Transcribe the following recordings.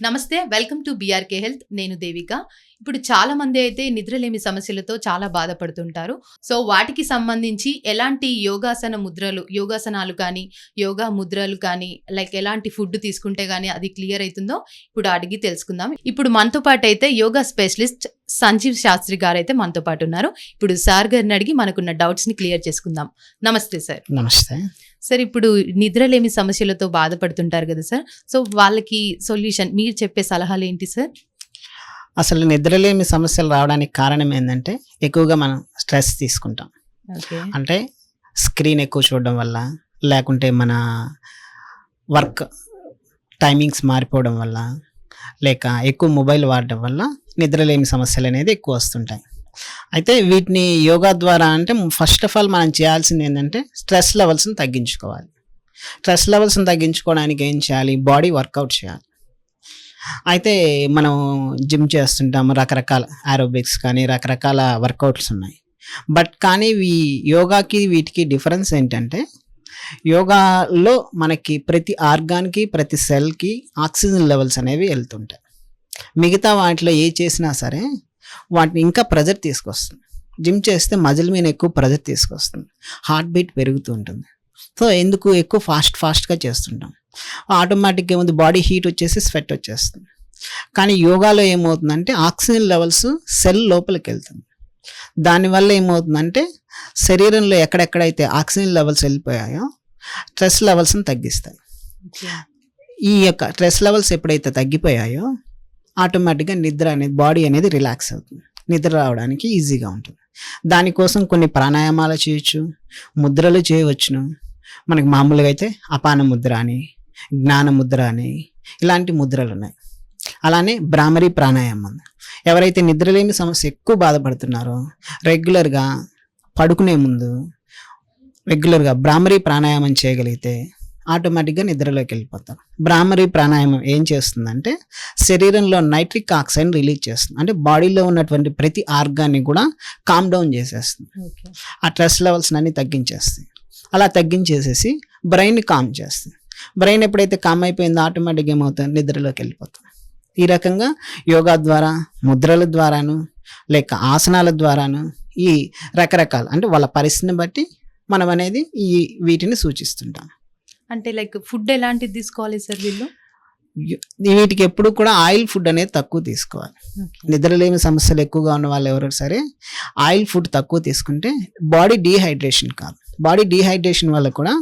నమస్తే. Welcome to BRK health. నేను దేవిక. ఇప్పుడు చాలా మంది అయితే నిద్రలేమి సమస్యలతో చాలా బాధపడుతుంటారు. సో, వాటికి సంబంధించి ఎలాంటి యోగాసనాలు కానీ, యోగా ముద్రలు కానీ, లైక్ ఎలాంటి ఫుడ్ తీసుకుంటే గానీ అది క్లియర్ అయితుందో ఇప్పుడు అడిగి తెలుసుకుందాం. ఇప్పుడు మనతో పాటైతే యోగా స్పెషలిస్ట్ సంజీవ్ శాస్త్రి గారైతే మనతో పాటు ఉన్నారు. ఇప్పుడు సార్ గారిని అడిగి మనకున్న డౌట్స్‌ని క్లియర్ చేసుకుందాం. నమస్తే సార్. నమస్తే. సార్, ఇప్పుడు నిద్రలేమి సమస్యలతో బాధపడుతుంటారు కదా సార్. సో, వాళ్ళకి సొల్యూషన్ మీరు చెప్పే సలహాలు ఏంటి సార్? అసలు నిద్రలేమి సమస్యలు రావడానికి కారణం ఏందంటే, ఎక్కువగా మనం స్ట్రెస్ తీసుకుంటాం. ఓకే. అంటే స్క్రీన్ ఎక్కువ చూడడం వల్ల, లేకుంటే మన వర్క్ టైమింగ్స్ మారిపోవడం వల్ల, లేక ఎక్కువ మొబైల్ వాడడం వల్ల నిద్రలేమి సమస్యలు అనేది ఎక్కువ వస్తుంటాయి. అయితే వీటిని యోగా ద్వారా అంటే ఫస్ట్ ఆఫ్ ఆల్ మనం చేయాల్సింది ఏంటంటే స్ట్రెస్ లెవెల్స్ని తగ్గించుకోవాలి. స్ట్రెస్ లెవెల్స్ని తగ్గించుకోవడానికి ఏం చేయాలి? బాడీ వర్కౌట్ చేయాలి. అయితే మనం జిమ్ చేస్తుంటాం, రకరకాల ఏరోబిక్స్ కానీ రకరకాల వర్కౌట్స్ ఉన్నాయి. బట్ కానీ యోగాకి వీటికి డిఫరెన్స్ ఏంటంటే, యోగాలో మనకి ప్రతి ఆర్గాన్కి ప్రతి సెల్కి ఆక్సిజన్ లెవెల్స్ అనేవి వెళ్తుంటాయి. మిగతా వాటిలో ఏ చేసినా సరే వాటిని ఇంకా ప్రెజర్ తీసుకొస్తుంది. జిమ్ చేస్తే మజిల్ మీద ఎక్కువ ప్రెజర్ తీసుకొస్తుంది, హార్ట్ బీట్ పెరుగుతూ ఉంటుంది. సో ఎందుకు ఎక్కువ ఫాస్ట్గా చేస్తుంటాం, ఆటోమేటిక్గా ఏముంది, బాడీ హీట్ వచ్చేసి స్వెట్ వచ్చేస్తుంది. కానీ యోగాలో ఏమవుతుందంటే ఆక్సిజన్ లెవెల్స్ సెల్ లోపలికి వెళ్తుంది. దానివల్ల ఏమవుతుందంటే శరీరంలో ఎక్కడెక్కడైతే ఆక్సిజన్ లెవెల్స్ వెళ్ళిపోయాయో స్ట్రెస్ లెవెల్స్ని తగ్గిస్తాయి. ఈ యొక్క స్ట్రెస్ లెవెల్స్ ఎప్పుడైతే తగ్గిపోయాయో ఆటోమేటిక్గా నిద్ర అనేది, బాడీ అనేది రిలాక్స్ అవుతుంది, నిద్ర రావడానికి ఈజీగా ఉంటుంది. దానికోసం కొన్ని ప్రాణాయామాలు చేయొచ్చు, ముద్రలు చేయవచ్చును. మనకి మామూలుగా అయితే అపాన ముద్ర అని, జ్ఞాన ముద్ర అని ఇలాంటి ముద్రలు ఉన్నాయి. అలానే భ్రామరీ ప్రాణాయామం. ఎవరైతే నిద్రలేమి సమస్య ఎక్కువ బాధపడుతున్నారో రెగ్యులర్గా పడుకునే ముందు రెగ్యులర్గా భ్రామరీ ప్రాణాయామం చేయగలిగితే ఆటోమేటిక్గా నిద్రలోకి వెళ్ళిపోతారు. భ్రామరీ ప్రాణాయామం ఏం చేస్తుందంటే శరీరంలో నైట్రిక్ ఆక్సైడ్ రిలీజ్ చేస్తుంది. అంటే బాడీలో ఉన్నటువంటి ప్రతి ఆర్గాన్ని కూడా కామ్ డౌన్ చేసేస్తుంది. ఆ స్ట్రెస్ లెవెల్స్ అన్ని తగ్గించేస్తుంది. అలా తగ్గించేసేసి బ్రెయిన్ కామ్ చేస్తుంది. బ్రెయిన్ ఎప్పుడైతే కామ్ అయిపోయిందో ఆటోమేటిక్గా ఏమవుతుంది, నిద్రలోకి వెళ్ళిపోతుంది. ఈ రకంగా యోగా ద్వారా, ముద్రల ద్వారాను, లేక ఆసనాల ద్వారాను, ఈ రకరకాల అంటే వాళ్ళ పరిస్థితిని బట్టి మనం అనేది వీటిని సూచిస్తుంటాం. అంటే లైక్ ఫుడ్ ఎలాంటిది తీసుకోవాలి సార్ వీళ్ళు? వీటికి ఎప్పుడు కూడా ఆయిల్ ఫుడ్ అనేది తక్కువ తీసుకోవాలి. నిద్రలేని సమస్యలు ఎక్కువగా ఉన్న వాళ్ళు ఎవరు సరే ఆయిల్ ఫుడ్ తక్కువ తీసుకుంటే బాడీ డీహైడ్రేషన్ కాదు. బాడీ డీహైడ్రేషన్ వల్ల కూడా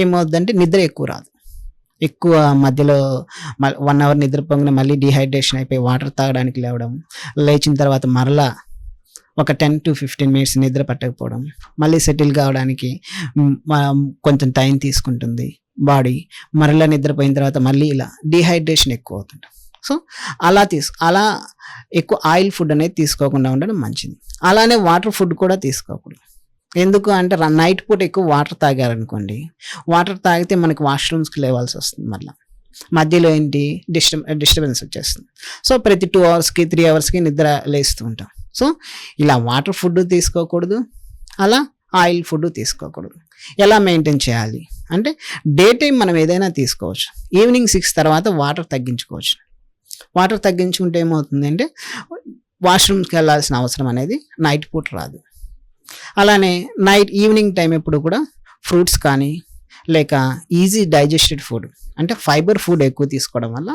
ఏమవుతుందంటే నిద్ర ఎక్కువ రాదు. ఎక్కువ మధ్యలో 1 అవర్ నిద్రపోగానే మళ్ళీ డీహైడ్రేషన్ అయిపోయి వాటర్ తాగడానికి లేవడం, లేచిన తర్వాత మరలా ఒక 10 to 15 మినిట్స్ నిద్ర పట్టకపోవడం, మళ్ళీ సెటిల్ కావడానికి కొంచెం టైం తీసుకుంటుంది బాడీ. మరలా నిద్రపోయిన తర్వాత మళ్ళీ ఇలా డీహైడ్రేషన్ ఎక్కువ అవుతుంది. సో అలా ఎక్కువ ఆయిల్ ఫుడ్ అనేది తీసుకోకుండా ఉండడం మంచిది. అలానే వాటర్ ఫుడ్ కూడా తీసుకోకూడదు. ఎందుకు అంటే నైట్ పూట ఎక్కువ వాటర్ తాగారనుకోండి, వాటర్ తాగితే మనకి వాష్రూమ్స్కి లేవాల్సి వస్తుంది. మధ్యలో ఏంటి డిస్టర్బెన్స్ వచ్చేస్తుంది. సో ప్రతి 2 అవర్స్కి 3 అవర్స్కి నిద్ర లేస్తూ ఉంటాం. సో ఇలా వాటర్ ఫుడ్ తీసుకోకూడదు, అలా ఆయిల్ ఫుడ్ తీసుకోకూడదు. ఎలా మెయింటైన్ చేయాలి అంటే డే టైం మనం ఏదైనా తీసుకోవచ్చు. ఈవినింగ్ 6 తర్వాత వాటర్ తగ్గించుకోవచ్చు. వాటర్ తగ్గించుకుంటే ఏమవుతుంది అంటే వాష్రూమ్స్కి వెళ్ళాల్సిన అవసరం అనేది నైట్ పూట రాదు. అలానే ఈవినింగ్ టైం ఎప్పుడు కూడా ఫ్రూట్స్ కానీ, లేక ఈజీ డైజెస్టెడ్ ఫుడ్ అంటే ఫైబర్ ఫుడ్ ఎక్కువ తీసుకోవడం వల్ల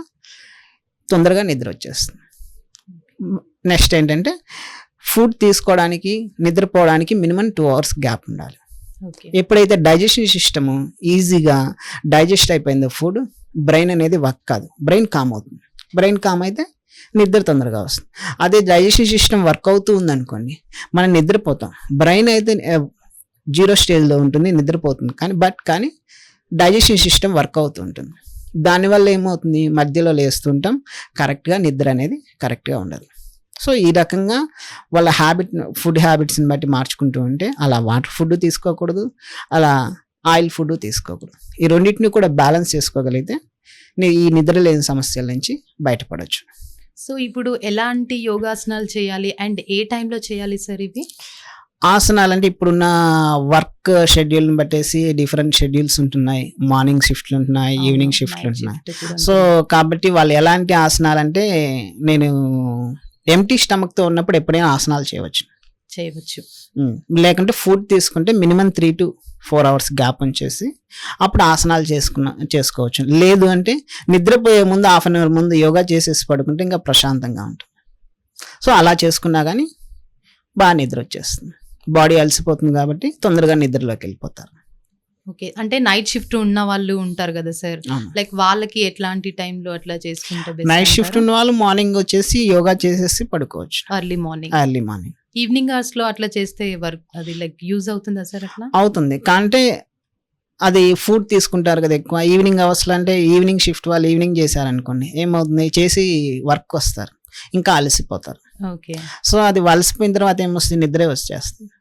తొందరగా నిద్ర వచ్చేస్తుంది. నెక్స్ట్ ఏంటంటే ఫుడ్ తీసుకోవడానికి, నిద్రపోవడానికి మినిమం 2 అవర్స్ గ్యాప్ ఉండాలి. ఎప్పుడైతే డైజెషన్ సిస్టము ఈజీగా డైజెస్ట్ అయిపోయిందో ఫుడ్, బ్రెయిన్ అనేది వర్క్ కాదు, బ్రెయిన్ కామ్ అవుతుంది. బ్రెయిన్ కామ్ అయితే నిద్ర తొందరగా వస్తుంది. అదే డైజెషన్ సిస్టమ్ వర్క్ అవుతూ ఉందనుకోండి, మనం నిద్రపోతాం. బ్రెయిన్ అయితే 0 స్టేజ్లో ఉంటుంది, నిద్రపోతుంది. కానీ డైజెషన్ సిస్టమ్ వర్క్ అవుతూ ఉంటుంది. దానివల్ల ఏమవుతుంది, మధ్యలో లేస్తుంటాం, కరెక్ట్గా నిద్ర అనేది కరెక్ట్గా ఉండదు. సో ఈ రకంగా వాళ్ళ ఫుడ్ హ్యాబిట్స్ని బట్టి మార్చుకుంటూ ఉంటే అలా వాటర్ ఫుడ్ తీసుకోకూడదు, అలా ఆయిల్ ఫుడ్ తీసుకోకూడదు. ఈ రెండింటిని కూడా బ్యాలెన్స్ చేసుకోగలిగితే ఈ నిద్ర లేని సమస్యల నుంచి బయటపడవచ్చు. సో ఇప్పుడు ఎలాంటి యోగాసనాలు చేయాలి అండ్ ఏ టైంలో చేయాలి సార్ ఇవి? ఆసనాలంటే ఇప్పుడున్న వర్క్ షెడ్యూల్‌ని బట్టేసి డిఫరెంట్ షెడ్యూల్స్ ఉంటున్నాయి. మార్నింగ్ షిఫ్ట్‌లు ఉంటున్నాయి, అవును. ఈవినింగ్ షిఫ్ట్‌లు నైట్ ఉంటున్నాయి. షిఫ్ట్ కూడా సో, ఉంటుంది. కాబట్టి వాళ్ళు ఎలాంటి ఆసనాలంటే నేను ఎంప్టీ స్టమక్‌తో ఉన్నప్పుడు ఎప్పుడైనా ఆసనాలు చేయవచ్చు. చేయవచ్చు. లేకుంటే ఫుడ్ తీసుకుంటే మినిమమ్ 3-4 అవర్స్ గ్యాప్ ఉంచేసి అప్పుడు ఆసనాలు చేసుకోవచ్చు. లేదు అంటే నిద్రపోయే ముందు హాఫ్ అన్ అవర్ ముందు యోగా చేసేసి పడుకుంటే ఇంకా ప్రశాంతంగా ఉంటుంది. సో, అలా చేసుకున్నా గానీ బాగా నిద్ర వచ్చేస్తుంది. బాడీ అలసిపోతుంది కాబట్టి తొందరగా నిద్రలోకి వెళ్ళిపోతారు. ఓకే. అంటే నైట్ షిఫ్ట్ ఉన్న వాళ్ళు ఉంటారు కదా సార్. అవును. లైక్ వాళ్ళకి ఎట్లాంటి టైంలో అట్లా చేసుకుంటే బెస్ట్ నైట్ షిఫ్ట్ అంటారు? ఉన్న వాళ్ళు మార్నింగ్ వచ్చేసి యోగా చేసేసి పడుకోవచ్చు. Early morning. Early morning evening hours లో అట్లా చేస్తే వర్క్ అది లైక్ యూజ్ అవుతుందా సార్ అట్లా? అవుతుంది. అంటే అది ఫుడ్ తీసుకుంటారు కదా ఎక్కువ. ఈవినింగ్ అవర్స్‌లో అంటే ఈవినింగ్ షిఫ్ట్ వాళ్ళు ఈవినింగ్ చేశారనుకోండి ఏమవుతుంది చేసి వర్క్ వస్తారు. ఇంకా అలసిపోతారు. ఓకే. సో, అది అలసిపోయిన తర్వాత ఏమొస్తుంది నిద్రే వచ్చేస్తుంది.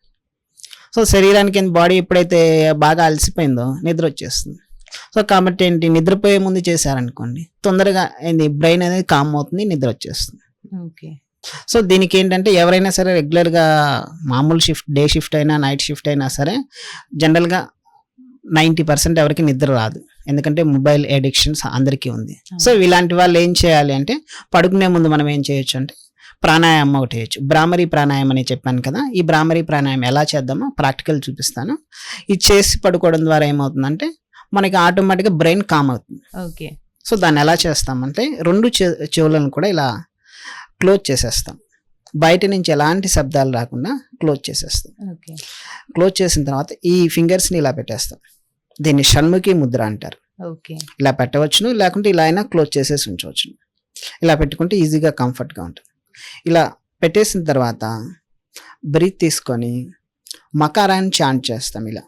సో, శరీరానికి బాడీ ఎప్పుడైతే బాగా అలసిపోయిందో నిద్ర వచ్చేస్తుంది. సో, కాబట్టి ఏంటి నిద్రపోయే ముందు చేశారనుకోండి తొందరగా బ్రెయిన్ అనేది కామ్ అవుతుంది, నిద్ర వచ్చేస్తుంది. ఓకే. సో, దీనికి ఏంటంటే ఎవరైనా సరే రెగ్యులర్‌గా మామూలు షిఫ్ట్ డే షిఫ్ట్ అయినా నైట్ షిఫ్ట్ అయినా సరే జనరల్‌గా 90% ఎవరికి నిద్ర రాదు. ఎందుకంటే మొబైల్ అడిక్షన్స్ అందరికీ ఉంది. సో, ఇలాంటి వాళ్ళు ఏం చేయాలి అంటే పడుకునే ముందు మనం ఏం చేయొచ్చు అంటే ప్రాణాయామం ఒకటి చేయొచ్చు. భ్రామరీ ప్రాణాయామం అని చెప్పాను కదా! ఈ భ్రామరీ ప్రాణాయామం ఎలా చేద్దామో ప్రాక్టికల్ చూపిస్తాను. ఇది చేసి పడుకోవడం ద్వారా ఏమవుతుందంటే మనకి ఆటోమేటిక్‌గా బ్రెయిన్ కామ్ అవుతుంది. ఓకే. సో, దాన్ని ఎలా చేస్తామంటే 2 చెవులను కూడా ఇలా క్లోజ్ చేసేస్తాం. బయట నుంచి ఎలాంటి శబ్దాలు రాకుండా క్లోజ్ చేసేస్తాం. ఓకే. క్లోజ్ చేసిన తర్వాత ఈ ఫింగర్స్‌ని ఇలా పెట్టేస్తాం. దీన్ని షణ్ముఖి ముద్ర అంటారు. ఓకే. ఇలా పెట్టవచ్చును, లేకుంటే ఇలా అయినా క్లోజ్ చేసేసి ఉంచవచ్చును. ఇలా పెట్టుకుంటే ఈజీగా కంఫర్ట్‌గా ఉంటుంది. ఇలా పెట్టేసిన తర్వాత బ్రీత్ తీసుకొని మకారాన్ని చాంట్ చేస్తాం ఇలా.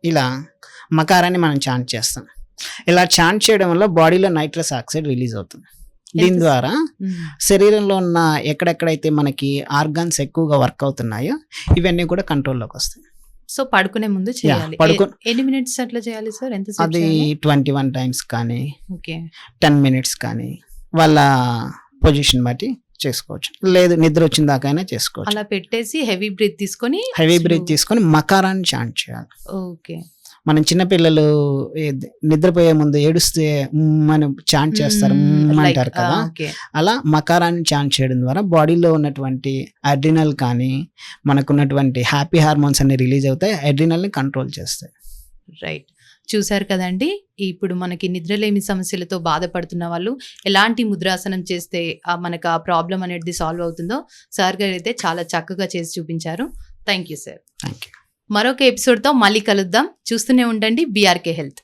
ఇలా మకారాన్ని మనం చాంట్ చేస్తాం. ఇలా చాంట్ చేయడం వల్ల బాడీలో నైట్రస్ ఆక్సైడ్ రిలీజ్ అవుతుంది. దీని ద్వారా శరీరంలో ఉన్న ఎక్కడెక్కడైతే మనకి ఆర్గాన్స్ ఎక్కువగా వర్క్ అవుతున్నాయో ఇవన్నీ కూడా కంట్రోల్లోకి వస్తాయి. సో, పడుకునే ముందు చేయాలి. ఎన్ని మినిట్స్ అట్లా చేయాలి సార్? ఎంతసేపు అది చేయాలి? 21 టైమ్స్ కానీ ఓకే. 10 మినిట్స్ కానీ వాళ్ళ పొజిషన్ బట్టి చేసుకోవచ్చు. లేదు నిద్ర వచ్చిన దాకైనా చేసుకోవచ్చు. అలా పెట్టేసి హెవీ బ్రీత్ తీసుకొని హెవీ బ్రీత్ తీసుకొని మకారాన్ని చాంట్ చేయాలి. ఓకే. మనం చిన్నపిల్లలు నిద్రపోయే ముందు ఏడుస్తే మనం చాంట్ చేస్తారు లైక్ అంటారు కదా, ఓకే. అలా మకారాన్ని చాంట్ చేయడం ద్వారా బాడీలో ఉన్నటువంటి అడ్రినల్ కానీ మనకున్నటువంటి హ్యాపీ హార్మోన్స్ అన్ని రిలీజ్ అవుతాయి, అడ్రినల్ని కంట్రోల్ చేస్తాయి. రైట్. చూశారు కదండి. ఇప్పుడు మనకి నిద్రలేమి సమస్యలతో బాధపడుతున్న వాళ్ళు ఎలాంటి ముద్రాసనం చేస్తే మనకు ఆ ప్రాబ్లం అనేది సాల్వ్ అవుతుందో సార్ గారు అయితే చాలా చక్కగా చేసి చూపించారు. Thank you sir. Thank you. మరొక ఎపిసోడ్తో మళ్ళీ కలుద్దాం. చూస్తూనే ఉండండి బీఆర్కే హెల్త్.